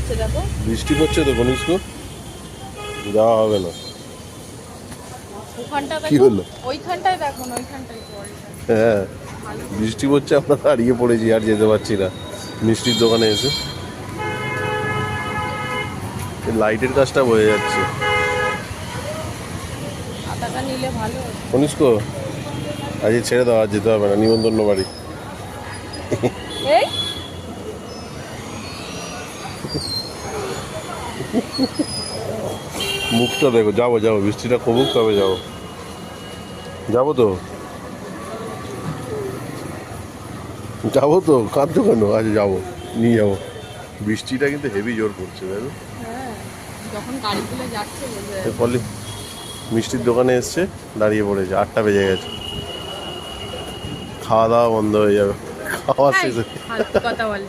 পড়ছে দেখো। বৃষ্টি পড়ছে তো কনিষ্ক, যাওয়া হবে না। ওখানটা কি দেখো, হলো? ওইখানটায় দেখো না, ওইখানটায় জলটা হ্যাঁ, ভালো। বৃষ্টি পড়ছে, আমরা দাঁড়িয়ে পড়েছি, আর যেতে পারছি না মিষ্টির দোকানে এসে। লাইটের কাজটা বোঝা যাচ্ছে। আটাটা নিলে ভালো হতো। কনিষ্ক, আজকে ছেড়ে দাও, আর যেতে হবে না নিমন্ত্রণ বাড়ি। এই মুখটা দেখো, যাবো যাবো, বৃষ্টিটা কমুক তবে যাবো। যাবো তো, যাবো তো, কাঁদছো কেন? আচ্ছা যাবো, নিয়ে যাবো। বৃষ্টিটা কিন্তু হেভি জোর পড়ছে দেখো। হ্যাঁ, যখন গাড়িগুলো যাচ্ছে বোঝা এর যাচ্ছে। ফলে মিষ্টির দোকানে এসছে, দাঁড়িয়ে পড়েছে, 8টা বেজে গেছে। খাওয়া দাওয়া বন্ধ হয়ে যাবে, খাওয়া এই, শেষ। ফালতু কথা বলে।